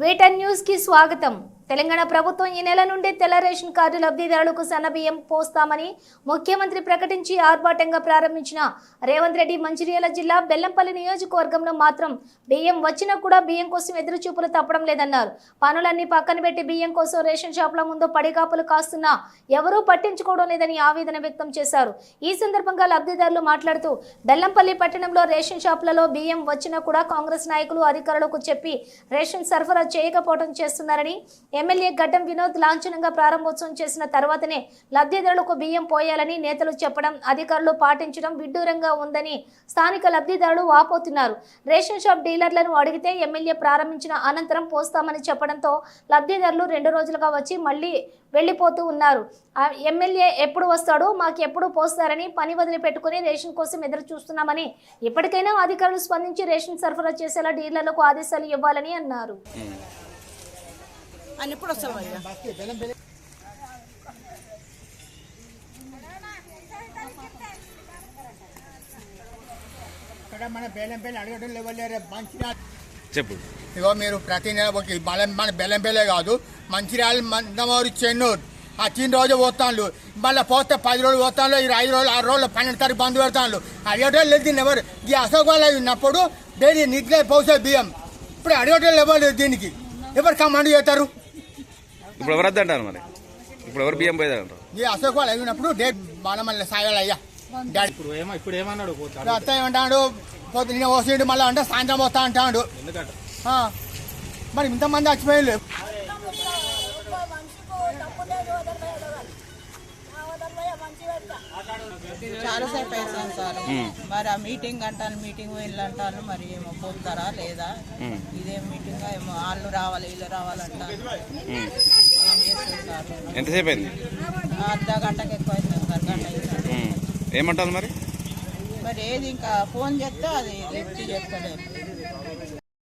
వేటన్ news కి స్వాగతం. తెలంగాణ ప్రభుత్వం ఈ నెల నుండి తెల్ల రేషన్ కార్డు లబ్ధిదారులకు సన్నబియ్యం పోస్తామని ముఖ్యమంత్రి ప్రకటించి ఆర్భాటంగా ప్రారంభించిన రేవంత్ రెడ్డి మంచిర్యాల జిల్లా బెల్లంపల్లి నియోజకవర్గంలో మాత్రం బియ్యం వచ్చినా కూడా బియ్యం కోసం ఎదురు చూపులు తప్పడం లేదన్నారు. పనులన్నీ పక్కన పెట్టి బియ్యం కోసం రేషన్ షాపుల ముందు పడికాపులు కాస్తున్నా ఎవరూ పట్టించుకోవడం లేదని ఆవేదన వ్యక్తం చేశారు. ఈ సందర్భంగా లబ్ధిదారులు మాట్లాడుతూ బెల్లంపల్లి పట్టణంలో రేషన్ షాపులలో బియ్యం వచ్చినా కూడా కాంగ్రెస్ నాయకులు అధికారులకు చెప్పి రేషన్ సరఫరా చేయకపోవడం చేస్తున్నారని, ఎమ్మెల్యే గడ్డం వినోద్ లాంఛనంగా ప్రారంభోత్సవం చేసిన తర్వాతనే లబ్ధిదారులకు బియ్యం పోయాలని నేతలు చెప్పడం, అధికారులు పాటించడం విడ్డూరంగా ఉందని స్థానిక లబ్ధిదారులు వాపోతున్నారు. రేషన్ షాప్ డీలర్లను అడిగితే ఎమ్మెల్యే ప్రారంభించిన అనంతరం పోస్తామని చెప్పడంతో లబ్ధిదారులు 2 రోజులుగా వచ్చి మళ్ళీ వెళ్లిపోతూ ఉన్నారు. ఎమ్మెల్యే ఎప్పుడు వస్తాడో, మాకు ఎప్పుడు పోస్తారని పని వదిలిపెట్టుకుని రేషన్ కోసం ఎదురు చూస్తున్నామని, ఇప్పటికైనా అధికారులు స్పందించి రేషన్ సరఫరా చేసేలా డీలర్లకు ఆదేశాలు ఇవ్వాలని అన్నారు. ఎప్పుడు వస్తాం ఇక్కడ మన బెల్లంపల్లి అడగడం లేవలేరు. మంచిర్యాల చెప్పు. ఇగో మీరు ప్రతి నెల మన బెల్లంపల్లే కాదు, మంచిర్యాల మందమూరు చెన్నూరు ఆ 3 రోజు పోతాను. మళ్ళీ పోతే 10 రోజులు పోతాను, 5 రోజులు 6 రోజులు 12 తారీఖు బంద్ పెడతాను. అడగటం లేదు దీన్ని ఎవరు. ఈ అశోక్ వాళ్ళు ఉన్నప్పుడు డైలీ నిద్ర పోసే బియ్యం ఇప్పుడు అడగటం లేవలేదు. దీనికి ఎవరు కమాండ్ చేస్తారు? ఇప్పుడు ఎవరు వద్దంటారు మరి? ఇప్పుడు ఎవరు బియ్యం పోయేదంటారు? ఈ అశోక్ వాళ్ళు అయినప్పుడు డేట్ మళ్ళీ సాయాలి అయ్యా. డాడీ ఇప్పుడు ఏమన్నాడు? అత్త ఏమంటాడు? పొద్దున్న వస్తుండు మళ్ళీ అంటే సాయంత్రం వస్తా అంటాడు. మరి ఇంతమంది చచ్చిపోయారు. చాలాసేపు అవుతుంది సార్. మరి ఆ మీటింగ్ అంటాను, మీటింగ్ వీళ్ళు అంటాను, మరి ఏమో పోతారా లేదా, ఇదేం మీటింగ్ ఏమో వాళ్ళు రావాలి వీళ్ళు రావాలంటారు. ఏం చేస్తున్నారు? ఎంతసేపు అయింది? అర్ధ గంటకి ఎక్కువ అవుతుంది సార్. గంట అయింది. ఏమంటారు మరి? మరి ఏది ఇంకా ఫోన్ చేస్తే అది లిఫ్ట్ చేస్తలేదు.